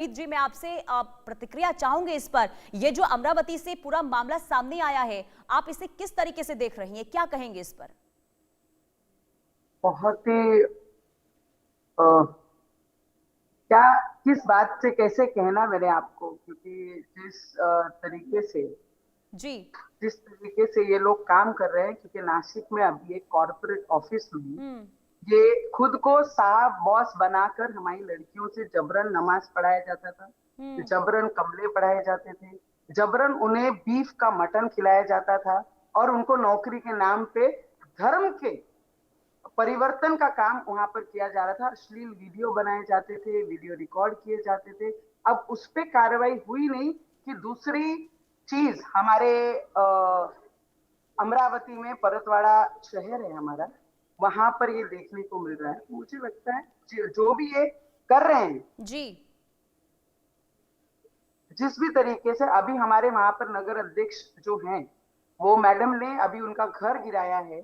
जी, मैं आपसे प्रतिक्रिया चाहूंगी इस पर। ये जो अमरावती से पूरा मामला सामने आया है, आप इसे किस तरीके से देख रही हैं, क्या कहेंगे इस पर? बहुत ही अ, क्या किस बात से कैसे कहना मैंने आपको, क्योंकि जी। जिस तरीके से ये लोग काम कर रहे हैं, क्योंकि नासिक में अभी एक कॉर्पोरेट ऑफिस में हम्म। ये खुद को साहब बॉस बनाकर हमारी लड़कियों से जबरन नमाज पढ़ाया जाता था, हम्म। जबरन कमले पढ़ाए जाते थे, जबरन उन्हें बीफ का मटन खिलाया जाता था और उनको नौकरी के नाम पे धर्म के परिवर्तन का काम वहां पर किया जा रहा था। अश्लील वीडियो बनाए जाते थे, वीडियो रिकॉर्ड किए जाते थे। अब उस पर कार्रवाई हुई नहीं कि दूसरी चीज हमारे अमरावती में परतवाड़ा शहर है हमारा, वहां पर ये देखने को मिल रहा है। मुझे लगता है जो भी ये कर रहे हैं, जी। जिस भी तरीके से अभी हमारे वहां पर नगर अध्यक्ष जो हैं, वो मैडम ने अभी उनका घर गिराया है।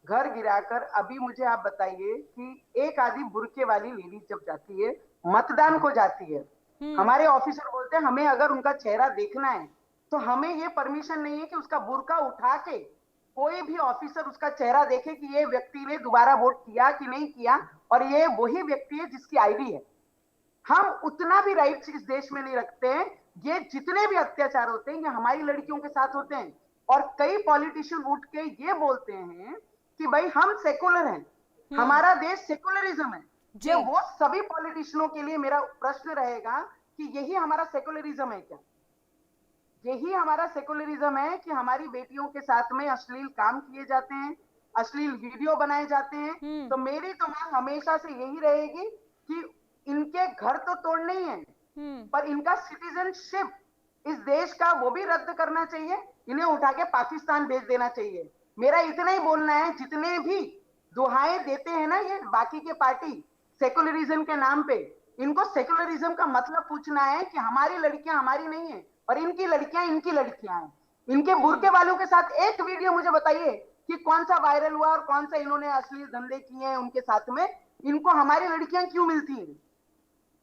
घर गिराकर अभी मुझे आप बताइए कि एक आदि बुरके वाली लेडी जब जाती है, मतदान को जाती है, हम्म। हमारे ऑफिसर बोलते हैं हमें अगर उनका चेहरा देखना है तो हमें ये परमिशन नहीं है कि उसका बुरका उठा के कोई भी ऑफिसर उसका चेहरा देखे कि ये व्यक्ति ने दोबारा वोट किया कि नहीं किया, और ये वही व्यक्ति है जिसकी आईडी है। हम उतना भी राइट्स इस देश में नहीं रखते हैं। ये जितने भी अत्याचार होते हैं ये हमारी लड़कियों के साथ होते हैं, और कई पॉलिटिशियन उठ के ये बोलते हैं कि भाई हम सेकुलर हैं, हम्म। हमारा देश सेकुलरिज्म है। ये जी। वो सभी पॉलिटिशियनों के लिए मेरा प्रश्न रहेगा कि यही हमारा सेकुलरिज्म है क्या? यही हमारा सेकुलरिज्म है कि हमारी बेटियों के साथ में अश्लील काम किए जाते हैं, अश्लील वीडियो बनाए जाते हैं? हम्म। तो मेरी तो मांग हमेशा से यही रहेगी कि इनके घर तो तोड़ने ही है, हम्म। पर इनका सिटीजनशिप इस देश का वो भी रद्द करना चाहिए, इन्हें उठा के पाकिस्तान भेज देना चाहिए। मेरा इतना ही बोलना है। जितने भी दुहाएं देते हैं ना ये बाकी के पार्टी सेकुलरिज्म के नाम पे, इनको सेकुलरिज्म का मतलब पूछना है कि हमारी लड़कियां हमारी नहीं है और इनकी लड़कियां इनकी लड़कियां हैं। इनके हम्म। बुरके वालों के साथ एक वीडियो मुझे बताइए कि कौन सा वायरल हुआ और कौन सा इन्होंने अश्लील धंधे किए हैं उनके साथ में। इनको हमारी लड़कियां क्यों मिलती हैं?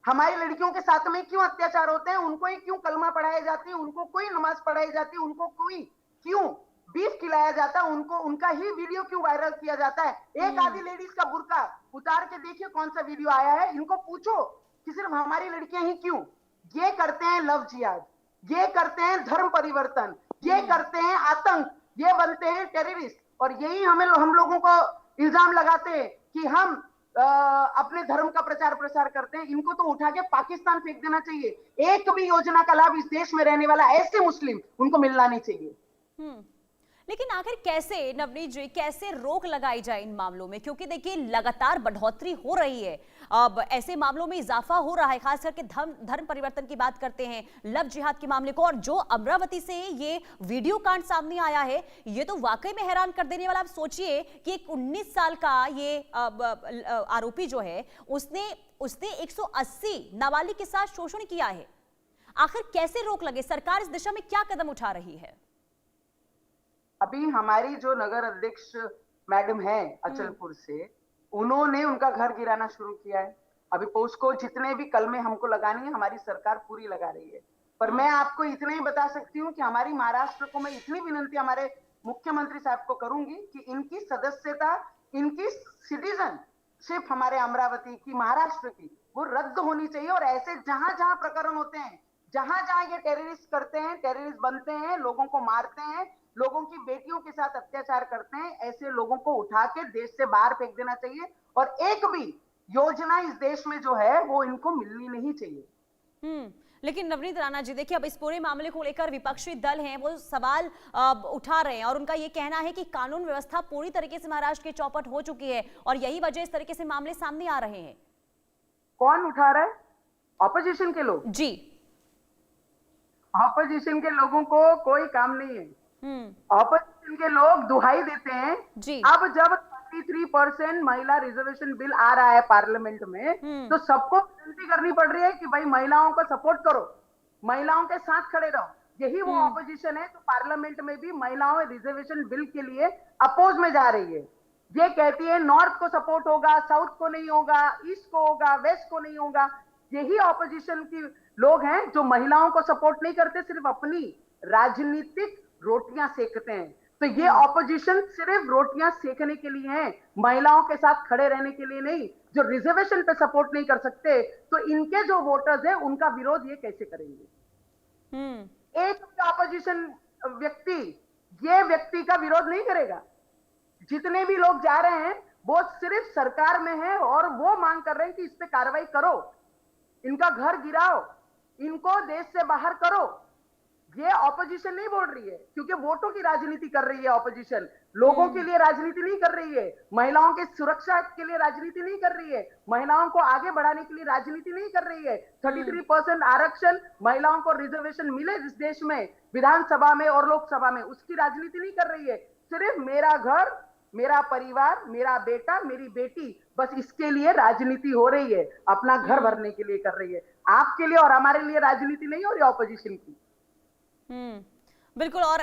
हमारी लड़कियों के साथ में क्यों अत्याचार होते हैं? उनको ही क्यों कलमा पढ़ाई जाती है? उनको कोई नमाज पढ़ाई जाती है? उनको कोई क्यों बीफ खिलाया जाता है? उनको उनका ही वीडियो क्यों वायरल किया जाता है? एक हम्म। आधी लेडीज का बुरका उतार के देखिए कौन सा वीडियो आया है। इनको पूछो कि सिर्फ हमारी लड़कियां ही क्यों? ये करते हैं लव जिहाद, ये करते हैं धर्म परिवर्तन, ये हम्म। करते हैं आतंक, ये बनते हैं टेररिस्ट। और यही हमें हम लोगों को इल्जाम लगाते हैं कि हम अपने धर्म का प्रचार प्रसार करते हैं। इनको तो उठा के पाकिस्तान फेंक देना चाहिए। एक भी योजना का लाभ इस देश में रहने वाला ऐसे मुस्लिम उनको मिलना नहीं चाहिए। हम्म। लेकिन आखिर कैसे, नवनीत जी, कैसे रोक लगाई जाए इन मामलों में? क्योंकि देखिए लगातार बढ़ोतरी हो रही है, अब ऐसे मामलों में इजाफा हो रहा है, खास करके धर्म धर्म परिवर्तन की बात करते हैं, लव जिहाद के मामले को, और जो अमरावती से ये वीडियो कांड सामने आया है, ये तो वाकई में हैरान कर देने वाला। आप सोचिए कि एक 19 साल का ये आरोपी जो है, उसने उसने 180 नाबालिग के साथ शोषण किया है। आखिर कैसे रोक लगे? सरकार इस दिशा में क्या कदम उठा रही है? अभी हमारी जो नगर अध्यक्ष मैडम है हम्म। अचलपुर से, उन्होंने उनका घर गिराना शुरू किया है। अभी पोस्को जितने भी कलमे हमको लगानी है हमारी सरकार पूरी लगा रही है। पर मैं हम्म। आपको इतना ही बता सकती हूँ कि हमारी महाराष्ट्र को मैं इतनी विनंती हमारे मुख्यमंत्री साहब को करूंगी कि इनकी सदस्यता, इनकी सिटीजनशिप हमारे अमरावती की, महाराष्ट्र की, वो रद्द होनी चाहिए। और ऐसे जहां जहां प्रकरण होते हैं, जहां जहां ये टेररिस्ट करते हैं, टेररिस्ट बनते हैं, लोगों को मारते हैं, लोगों की बेटियों के साथ अत्याचार करते हैं, ऐसे लोगों को उठा के देश से बाहर फेंक देना चाहिए। और एक भी योजना इस देश में जो है वो इनको मिलनी नहीं चाहिए। लेकिन नवनीत राणा जी, देखिए अब इस पूरे मामले को लेकर विपक्षी दल हैं, वो सवाल उठा रहे हैं, और उनका ये कहना है कि कानून व्यवस्था पूरी तरीके से महाराष्ट्र की चौपट हो चुकी है और यही वजह इस तरीके से मामले सामने आ रहे हैं। कौन उठा रहा है? ऑपोजिशन के लोग। जी। ऑपोजिशन के लोगों को कोई काम नहीं है। हम्म। ऑपोजिशन के लोग दुहाई देते हैं। जी। अब जब 33% महिला रिजर्वेशन बिल आ रहा है पार्लियामेंट में, हम्म। तो सबको विनती करनी पड़ रही है कि भाई महिलाओं को सपोर्ट करो, महिलाओं के साथ खड़े रहो। यही वो हम्म। ऑपोजिशन है। तो पार्लियामेंट में भी महिलाओं रिजर्वेशन बिल के लिए अपोज में जा रही है। ये कहती है नॉर्थ को सपोर्ट होगा, साउथ को नहीं होगा, ईस्ट को होगा, वेस्ट को नहीं होगा। यही ऑपोजिशन की लोग हैं जो महिलाओं को सपोर्ट नहीं करते, सिर्फ अपनी राजनीतिक रोटियां सेकते हैं। तो ये ऑपोजिशन सिर्फ रोटियां सेकने के लिए है, महिलाओं के साथ खड़े रहने के लिए नहीं। जो रिजर्वेशन पे सपोर्ट नहीं कर सकते, तो इनके जो वोटर्स हैं उनका विरोध ये कैसे करेंगे? एक ऑपोजिशन व्यक्ति ये व्यक्ति का विरोध नहीं करेगा। जितने भी लोग जा रहे हैं वो सिर्फ सरकार में हैं और वो मांग कर रहे हैं कि इस पे कार्रवाई करो, इनका घर गिराओ, इनको देश से बाहर करो। ये ऑपोजिशन नहीं बोल रही है, क्योंकि वोटों की राजनीति कर रही है ऑपोजिशन, लोगों के लिए राजनीति नहीं कर रही है, महिलाओं की सुरक्षा के लिए राजनीति नहीं कर रही है, महिलाओं को आगे बढ़ाने के लिए राजनीति नहीं कर रही है। 33% आरक्षण, महिलाओं को रिजर्वेशन मिले इस देश में, विधानसभा में और लोकसभा में, उसकी राजनीति नहीं कर रही है। सिर्फ मेरा घर, मेरा परिवार, मेरा बेटा, मेरी बेटी, बस इसके लिए राजनीति हो रही है, अपना घर भरने के लिए कर रही है। आपके लिए और हमारे लिए राजनीति नहीं हो रही ऑपोजिशन की। बिल्कुल। और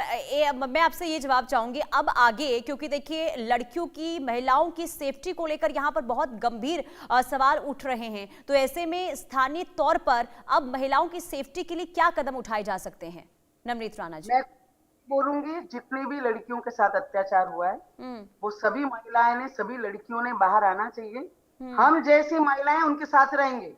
मैं आपसे ये जवाब चाहूंगी अब आगे, क्योंकि देखिए लड़कियों की, महिलाओं की सेफ्टी को लेकर यहाँ पर बहुत गंभीर सवाल उठ रहे हैं। तो ऐसे में स्थानीय तौर पर अब महिलाओं की सेफ्टी के लिए क्या कदम उठाए जा सकते हैं? नवनीत राणा जी। मैं बोलूंगी जितनी भी लड़कियों के साथ अत्याचार हुआ है वो सभी महिलाएं ने, सभी लड़कियों ने बाहर आना चाहिए। हम जैसी महिलाएं उनके साथ रहेंगे,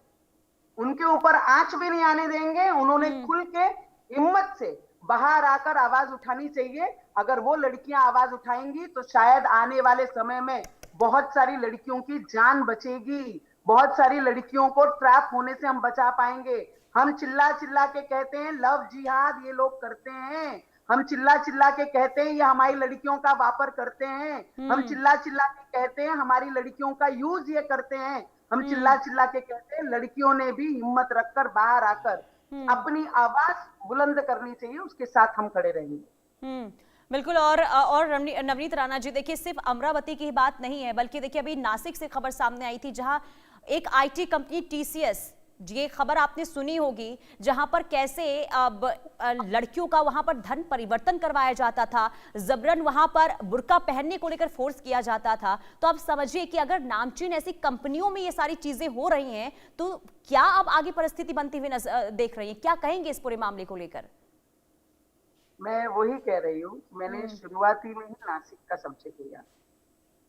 उनके ऊपर आंच भी नहीं आने देंगे। उन्होंने खुल के हिम्मत से बाहर आकर आवाज उठानी चाहिए। अगर वो लड़कियां आवाज उठाएंगी तो शायद आने वाले समय में बहुत सारी लड़कियों की जान बचेगी, बहुत सारी लड़कियों को ट्रैप होने से हम बचा पाएंगे। हम चिल्ला चिल्ला के कहते हैं लव जिहाद ये लोग करते हैं, हम चिल्ला चिल्ला के कहते हैं ये हमारी लड़कियों का वापर करते हैं, हम चिल्ला चिल्ला के कहते हैं हमारी लड़कियों का यूज ये करते हैं, हम चिल्ला चिल्ला के कहते हैं। लड़कियों ने भी हिम्मत रखकर बाहर आकर अपनी आवाज बुलंद करनी चाहिए, उसके साथ हम खड़े रहेंगे। बिल्कुल। और नवनीत राणा जी, देखिए सिर्फ अमरावती की बात नहीं है, बल्कि देखिए अभी नासिक से खबर सामने आई थी, जहां एक आईटी कंपनी टीसीएस, ये खबर आपने सुनी होगी, जहां पर कैसे अब लड़कियों का वहां पर धर्म परिवर्तन करवाया जाता था, जबरन वहां पर बुर्का पहनने को लेकर फोर्स किया जाता था। तो आप समझिए कि अगर नामचीन ऐसी कंपनियों में ये सारी चीजें हो रही हैं तो क्या अब आगे परिस्थिति बनती हुई देख रही है? क्या कहेंगे इस पूरे मामले को लेकर? मैं वही कह रही हूँ, मैंने शुरुआती में ही नासिक का सबसे किया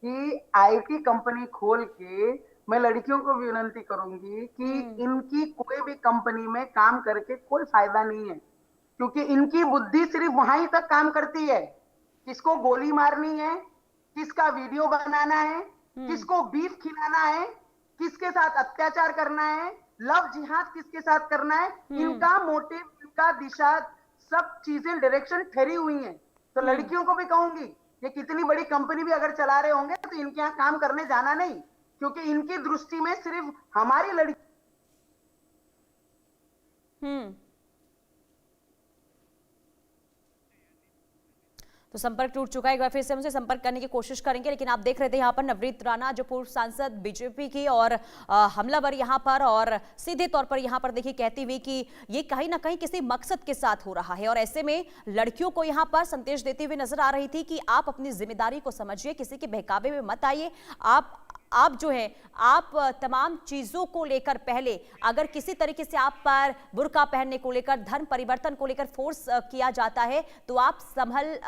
कि आईटी कंपनी खोल के मैं लड़कियों को भी विनती करूंगी कि इनकी कोई भी कंपनी में काम करके कोई फायदा नहीं है, क्योंकि इनकी बुद्धि सिर्फ वहां तक काम करती है। किसको गोली मारनी है, किसका वीडियो बनाना है, किसको बीफ खिलाना है, किसके साथ अत्याचार करना है, लव जिहाद किसके साथ करना है, इनका मोटिव, इनका दिशा, सब चीजें डायरेक्शन ठहरी हुई हैं। तो लड़कियों को भी कहूंगी, ये कितनी बड़ी कंपनी भी अगर चला रहे होंगे तो इनके यहाँ काम करने जाना नहीं, क्योंकि इनकी दृष्टि में सिर्फ हमारी लड़की। तो संपर्क टूट चुका है, एक बार फिर से हमसे संपर्क करने की कोशिश करेंगे। लेकिन आप देख रहे थे यहाँ पर नवनीत राणा जो पूर्व सांसद बीजेपी की और हमलावर यहाँ पर, और सीधे तौर पर यहाँ पर देखिए कहती हुई कि ये कहीं ना कहीं किसी मकसद के साथ हो रहा है, और ऐसे में लड़कियों को यहाँ पर संदेश देती हुई नजर आ रही थी कि आप अपनी जिम्मेदारी को समझिए, किसी के बहकावे में मत आइए। आप जो है, आप तमाम चीजों को लेकर पहले अगर किसी तरीके से आप पर बुर्का पहनने को लेकर, धर्म परिवर्तन को लेकर फोर्स किया जाता है तो आप संभल